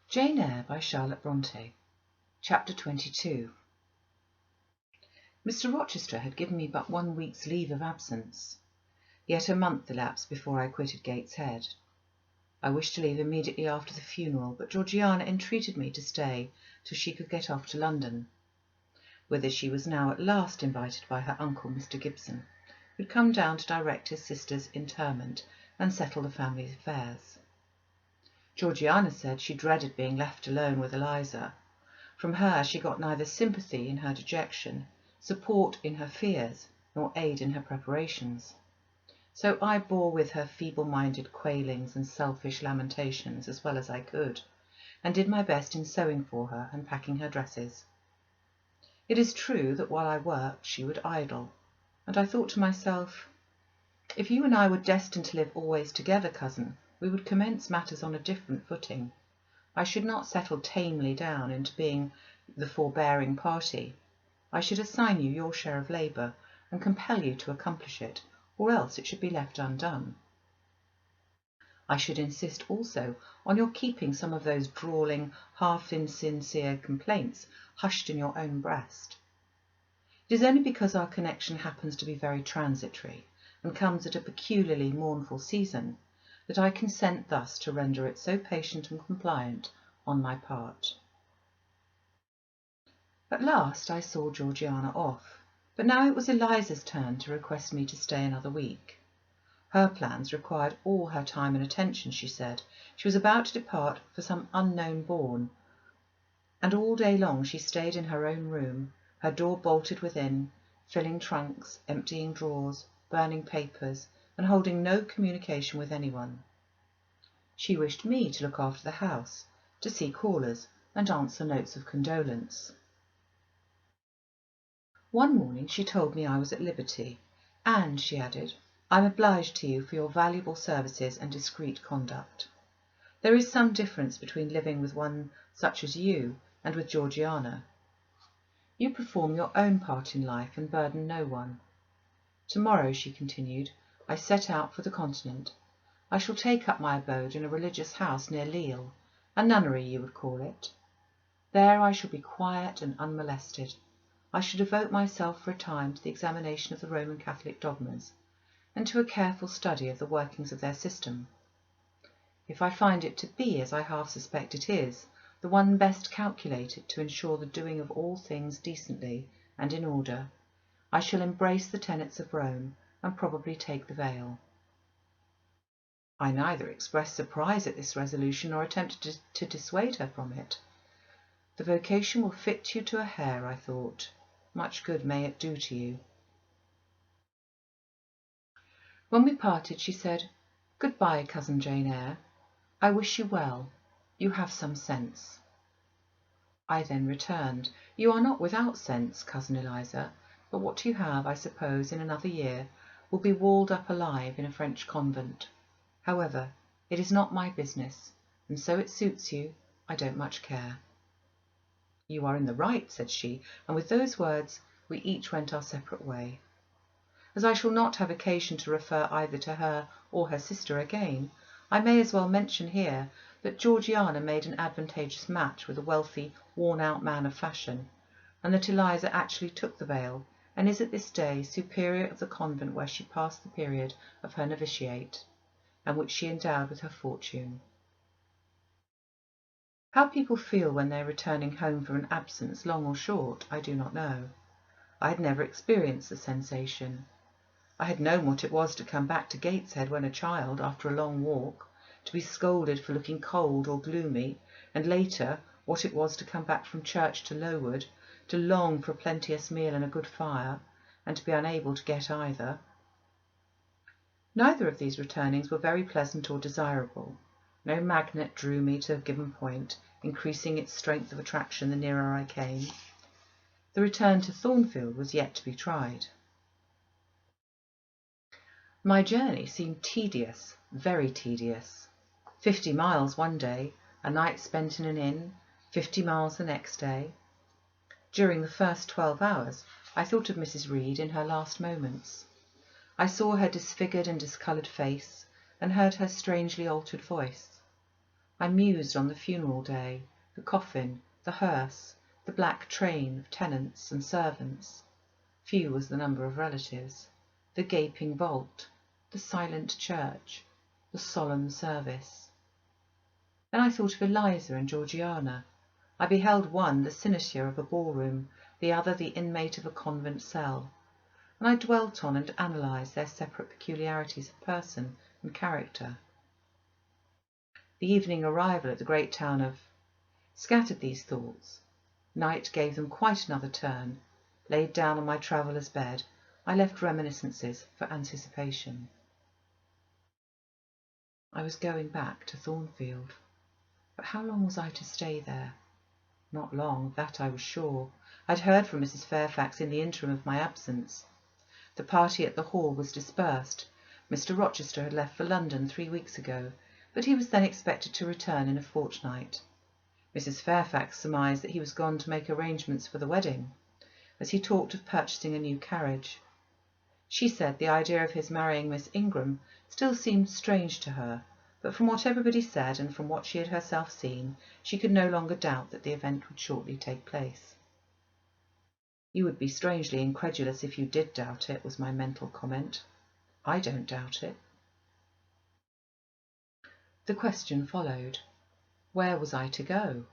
Jane Eyre by Charlotte Bronte. Chapter 22. Mr Rochester had given me but 1 week's leave of absence, yet a month elapsed before I quitted Gateshead. I wished to leave immediately after the funeral, but Georgiana entreated me to stay till she could get off to London, whither she was now at last invited by her uncle Mr Gibson, who had come down to direct his sister's interment and settle the family affairs. Georgiana said she dreaded being left alone with Eliza. From her she got neither sympathy in her dejection, support in her fears, nor aid in her preparations. So I bore with her feeble-minded quailings and selfish lamentations as well as I could, and did my best in sewing for her and packing her dresses. It is true that while I worked she would idle, and I thought to myself, if you and I were destined to live always together, cousin, we would commence matters on a different footing. I should not settle tamely down into being the forbearing party. I should assign you your share of labour and compel you to accomplish it, or else it should be left undone. I should insist also on your keeping some of those drawling, half-insincere complaints hushed in your own breast. It is only because our connection happens to be very transitory, and comes at a peculiarly mournful season, that I consent thus to render it so patient and compliant on my part. At last I saw Georgiana off, but now it was Eliza's turn to request me to stay another week. Her plans required all her time and attention, she said. She was about to depart for some unknown bourne, and all day long she stayed in her own room, her door bolted within, filling trunks, emptying drawers, burning papers, and holding no communication with anyone. She wished me to look after the house, to see callers, and answer notes of condolence. One morning she told me I was at liberty, and, she added, I am obliged to you for your valuable services and discreet conduct. There is some difference between living with one such as you and with Georgiana. You perform your own part in life and burden no one. Tomorrow, she continued, I set out for the continent. I shall take up my abode in a religious house near Lisle, a nunnery you would call it. There I shall be quiet and unmolested. I shall devote myself for a time to the examination of the Roman Catholic dogmas, and to a careful study of the workings of their system. If I find it to be, as I half suspect it is, the one best calculated to ensure the doing of all things decently and in order, I shall embrace the tenets of Rome and probably take the veil. I neither expressed surprise at this resolution nor attempted to dissuade her from it. The vocation will fit you to a hair, I thought. Much good may it do to you. When we parted, she said, Good-bye, cousin Jane Eyre. I wish you well. You have some sense. I then returned, You are not without sense, cousin Eliza, but what you have, I suppose, in another year, will be walled up alive in a French convent. However, it is not my business, and so it suits you, I don't much care. You are in the right, said she, and with those words we each went our separate way. As I shall not have occasion to refer either to her or her sister again, I may as well mention here that Georgiana made an advantageous match with a wealthy, worn-out man of fashion, and that Eliza actually took the veil, and is at this day superior of the convent where she passed the period of her novitiate, and which she endowed with her fortune. How people feel when they are returning home from an absence, long or short, I do not know. I had never experienced the sensation. I had known what it was to come back to Gateshead when a child, after a long walk, to be scolded for looking cold or gloomy, and later what it was to come back from church to Lowood, to long for a plenteous meal and a good fire, and to be unable to get either. Neither of these returnings were very pleasant or desirable. No magnet drew me to a given point, increasing its strength of attraction the nearer I came. The return to Thornfield was yet to be tried. My journey seemed tedious, very tedious. 50 miles one day, a night spent in an inn, 50 miles the next day. During the first 12 hours, I thought of Mrs. Reed in her last moments. I saw her disfigured and discoloured face, and heard her strangely altered voice. I mused on the funeral day, the coffin, the hearse, the black train of tenants and servants. Few was the number of relatives, the gaping vault, the silent church, the solemn service. Then I thought of Eliza and Georgiana. I beheld one the cynosure of a ballroom, the other the inmate of a convent cell, and I dwelt on and analysed their separate peculiarities of person and character. The evening arrival at the great town of scattered these thoughts. Night gave them quite another turn. Laid down on my traveller's bed, I left reminiscences for anticipation. I was going back to Thornfield. But how long was I to stay there? Not long, that I was sure. I'd heard from Mrs. Fairfax in the interim of my absence. The party at the Hall was dispersed. Mr. Rochester had left for London 3 weeks ago, but he was then expected to return in a fortnight. Mrs. Fairfax surmised that he was gone to make arrangements for the wedding, as he talked of purchasing a new carriage. She said the idea of his marrying Miss Ingram still seemed strange to her, but from what everybody said and from what she had herself seen, she could no longer doubt that the event would shortly take place. "You would be strangely incredulous if you did doubt it," was my mental comment. "I don't doubt it." The question followed. Where was I to go?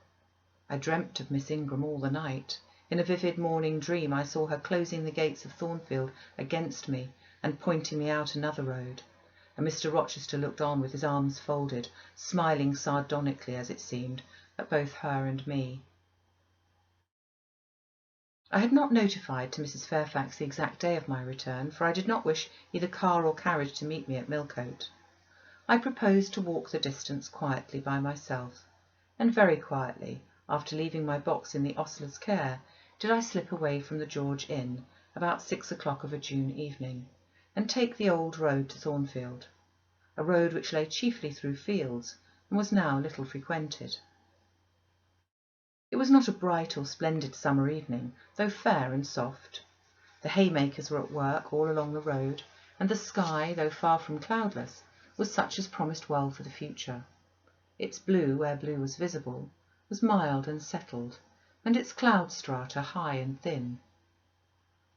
I dreamt of Miss Ingram all the night. In a vivid morning dream I saw her closing the gates of Thornfield against me and pointing me out another road, and Mr. Rochester looked on with his arms folded, smiling sardonically, as it seemed, at both her and me. I had not notified to Mrs. Fairfax the exact day of my return, for I did not wish either car or carriage to meet me at Millcote. I proposed to walk the distance quietly by myself, and very quietly, after leaving my box in the ostler's care, did I slip away from the George Inn about 6 o'clock of a June evening, and take the old road to Thornfield, a road which lay chiefly through fields and was now little frequented. It was not a bright or splendid summer evening, though fair and soft. The haymakers were at work all along the road, and the sky, though far from cloudless, was such as promised well for the future. Its blue, where blue was visible, was mild and settled, and its cloud strata high and thin.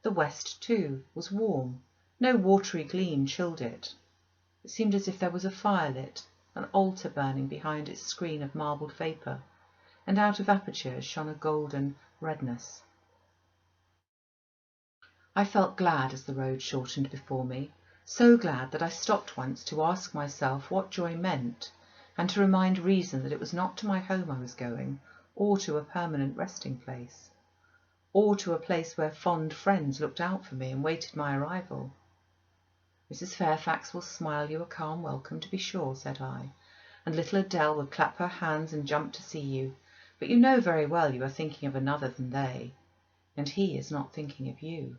The west, too, was warm. No watery gleam chilled it. It seemed as if there was a fire lit, an altar burning behind its screen of marbled vapour, and out of apertures shone a golden redness. I felt glad as the road shortened before me, so glad that I stopped once to ask myself what joy meant, and to remind reason that it was not to my home I was going, or to a permanent resting place, or to a place where fond friends looked out for me and waited my arrival. "Mrs. Fairfax will smile you a calm welcome, to be sure," said I, "and little Adele will clap her hands and jump to see you, but you know very well you are thinking of another than they, and he is not thinking of you."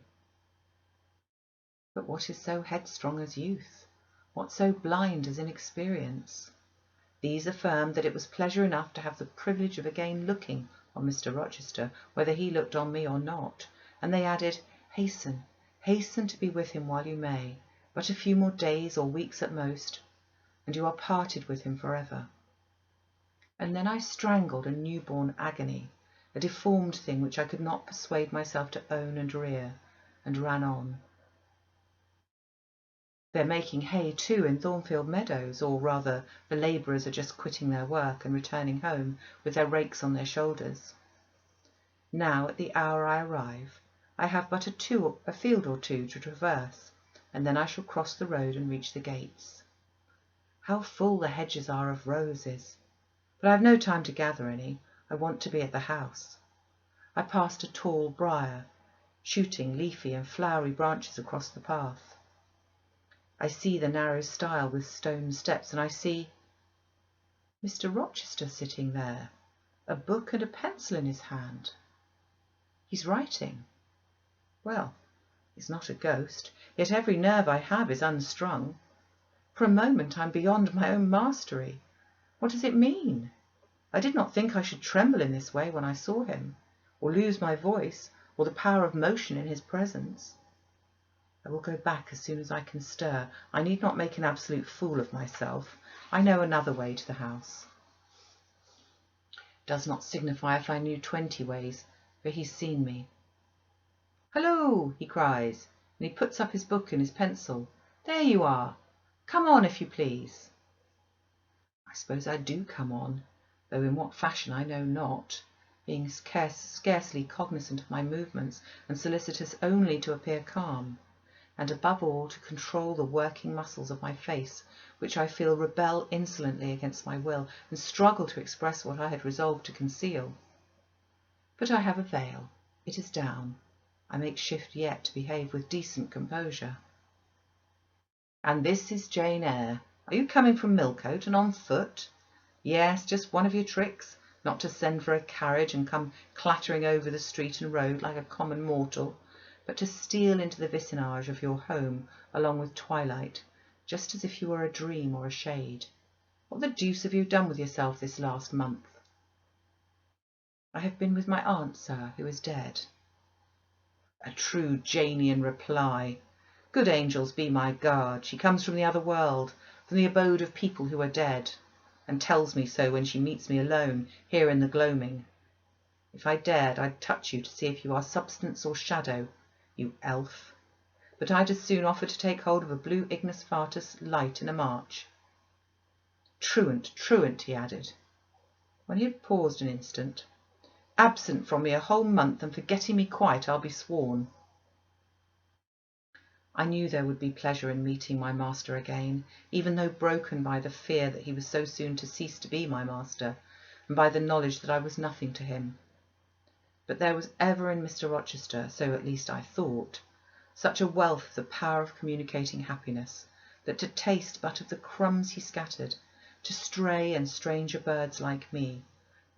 But what is so headstrong as youth? What so blind as inexperience? These affirmed that it was pleasure enough to have the privilege of again looking on Mr. Rochester, whether he looked on me or not, and they added, "Hasten, hasten to be with him while you may, but a few more days or weeks at most, and you are parted with him forever." And then I strangled a newborn agony, a deformed thing which I could not persuade myself to own and rear, and ran on. They're making hay too in Thornfield meadows, or rather the labourers are just quitting their work and returning home with their rakes on their shoulders. Now, at the hour I arrive, I have but a field or two to traverse, and then I shall cross the road and reach the gates. How full the hedges are of roses! But I have no time to gather any. I want to be at the house. I passed a tall briar, shooting leafy and flowery branches across the path. I see the narrow stile with stone steps, and I see Mr. Rochester sitting there, a book and a pencil in his hand. He's writing. Well, he's not a ghost, yet every nerve I have is unstrung. For a moment I'm beyond my own mastery. What does it mean? I did not think I should tremble in this way when I saw him, or lose my voice, or the power of motion in his presence. I will go back as soon as I can stir. I need not make an absolute fool of myself. I know another way to the house. does not signify if I knew 20 ways, for he's seen me. "Hello!" he cries, and he puts up his book and his pencil. "There you are. Come on, if you please." I suppose I do come on, though in what fashion I know not, being scarcely cognizant of my movements and solicitous only to appear calm, and above all to control the working muscles of my face, which I feel rebel insolently against my will and struggle to express what I had resolved to conceal. But I have a veil. It is down. I make shift yet to behave with decent composure. "And this is Jane Eyre. Are you coming from Millcote and on foot? Yes, just one of your tricks, not to send for a carriage and come clattering over the street and road like a common mortal, but to steal into the vicinage of your home along with twilight, just as if you were a dream or a shade. What the deuce have you done with yourself this last month?" "I have been with my aunt, sir, who is dead." A true Janian reply. Good angels be my guard, she comes from the other world, from the abode of people who are dead, and tells me so when she meets me alone, here in the gloaming. If I dared, I'd touch you to see if you are substance or shadow, you elf, but I'd as soon offer to take hold of a blue ignis fatuus light in a march. Truant, truant, he added, when he had paused an instant. Absent from me a whole month, and forgetting me quite, I'll be sworn. I knew there would be pleasure in meeting my master again, even though broken by the fear that he was so soon to cease to be my master, and by the knowledge that I was nothing to him. But there was ever in Mr Rochester, so at least I thought, such a wealth of the power of communicating happiness, that to taste but of the crumbs he scattered, to stray and stranger birds like me,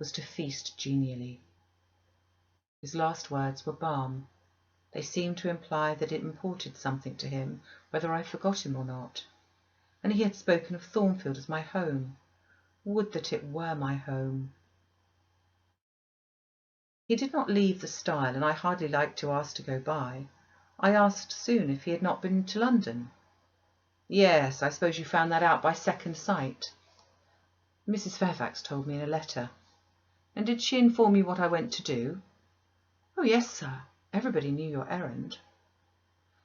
was to feast genially. His last words were balm. They seemed to imply that it imported something to him whether I forgot him or not. And he had spoken of Thornfield as my home. Would that it were my home! He did not leave the stile, and I hardly liked to ask to go by. I asked soon if he had not been to London. "Yes, I suppose you found that out by second sight." "Mrs Fairfax told me in a letter." "And did she inform you what I went to do?" "Oh yes, sir. Everybody knew your errand."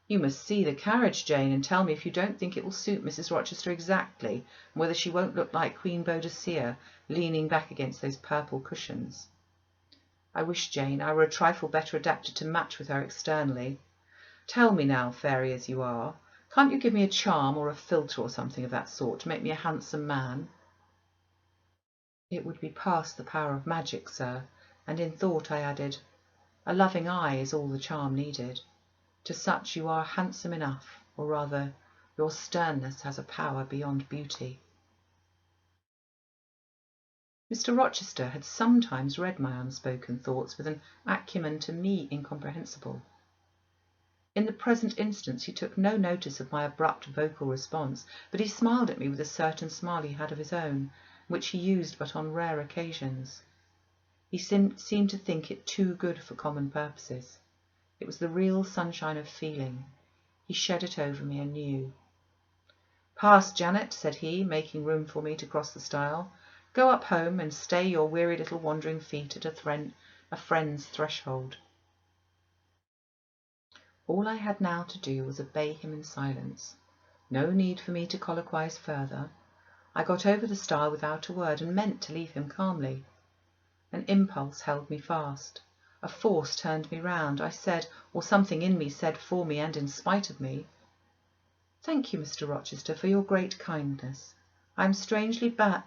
"You must see the carriage, Jane, and tell me if you don't think it will suit Mrs Rochester exactly, and whether she won't look like Queen Boadicea leaning back against those purple cushions. I wish, Jane, I were a trifle better adapted to match with her externally. Tell me now, fairy as you are, can't you give me a charm or a philtre or something of that sort to make me a handsome man?" "It would be past the power of magic, sir, and in thought I added, a loving eye is all the charm needed. To such you are handsome enough, or rather, your sternness has a power beyond beauty." Mr Rochester had sometimes read my unspoken thoughts with an acumen to me incomprehensible. In the present instance he took no notice of my abrupt vocal response, but he smiled at me with a certain smile he had of his own, which he used but on rare occasions. He seemed to think it too good for common purposes. It was the real sunshine of feeling. He shed it over me anew. "Pass, Janet," said he, making room for me to cross the stile. "Go up home and stay your weary little wandering feet at a friend's threshold." All I had now to do was obey him in silence. No need for me to colloquise further. I got over the stile without a word, and meant to leave him calmly. An impulse held me fast. A force turned me round. I said, or something in me said for me and in spite of me, "Thank you, Mr Rochester, for your great kindness. I am strangely glad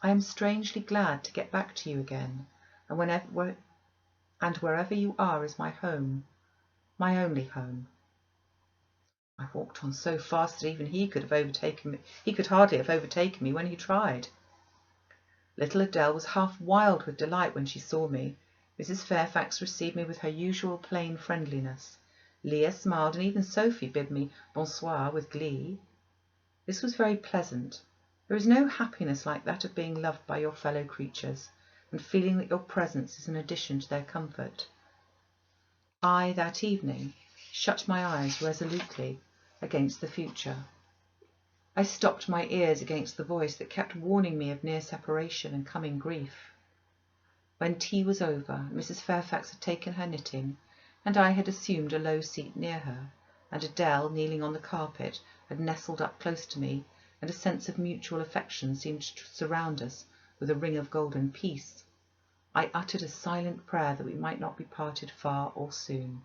to get back to you again, and wherever you are is my home, my only home." I walked on so fast that even he could hardly have overtaken me when he tried. Little Adele was half wild with delight when she saw me. Mrs Fairfax received me with her usual plain friendliness. Leah smiled, and even Sophie bid me bonsoir with glee. This was very pleasant. There is no happiness like that of being loved by your fellow creatures, and feeling that your presence is an addition to their comfort. I, that evening, shut my eyes resolutely against the future. I stopped my ears against the voice that kept warning me of near separation and coming grief. when tea was over, Mrs. Fairfax had taken her knitting, and I had assumed a low seat near her, and Adele, kneeling on the carpet, had nestled up close to me, and a sense of mutual affection seemed to surround us with a ring of golden peace, I uttered a silent prayer that we might not be parted far or soon.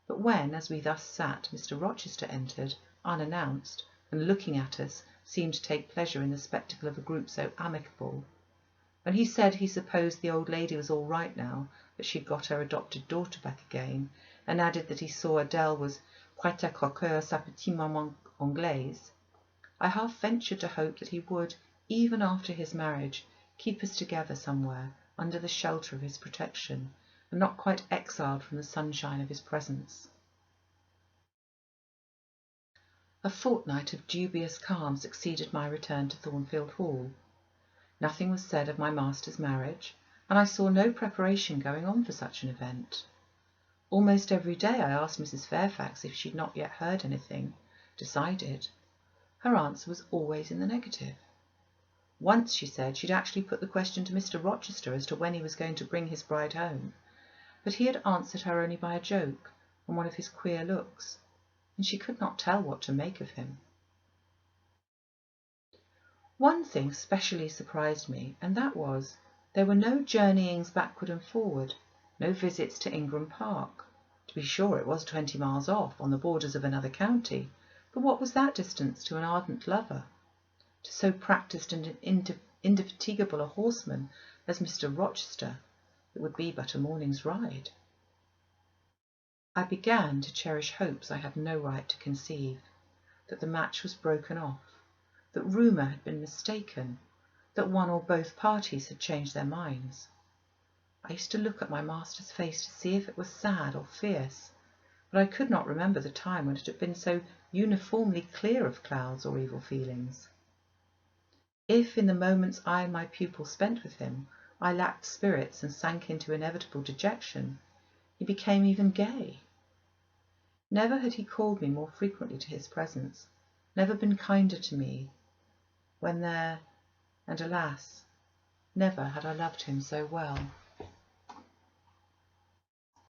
But when, as we thus sat, Mr. Rochester entered, unannounced, and looking at us, seemed to take pleasure in the spectacle of a group so amicable, when he said he supposed the old lady was all right now, that she'd got her adopted daughter back again, and added that he saw Adele was prête à croquer sa petite maman anglaise, I half ventured to hope that he would, even after his marriage, keep us together somewhere, under the shelter of his protection, and not quite exiled from the sunshine of his presence. A fortnight of dubious calm succeeded my return to Thornfield Hall. Nothing was said of my master's marriage, and I saw no preparation going on for such an event. Almost every day I asked Mrs. Fairfax if she'd not yet heard anything decided. Her answer was always in the negative. Once, she said, she'd actually put the question to Mr. Rochester as to when he was going to bring his bride home, but he had answered her only by a joke and one of his queer looks, and she could not tell what to make of him. One thing specially surprised me, and that was, there were no journeyings backward and forward, no visits to Ingram Park. To be sure, it was 20 miles off, on the borders of another county, but what was that distance to an ardent lover? To so practised and indefatigable a horseman as Mr. Rochester, it would be but a morning's ride. I began to cherish hopes I had no right to conceive, that the match was broken off, that rumour had been mistaken, that one or both parties had changed their minds. I used to look at my master's face to see if it was sad or fierce, but I could not remember the time when it had been so uniformly clear of clouds or evil feelings. If, in the moments I and my pupil spent with him, I lacked spirits and sank into inevitable dejection, he became even gay. Never had he called me more frequently to his presence, never been kinder to me, when there, and alas, never had I loved him so well.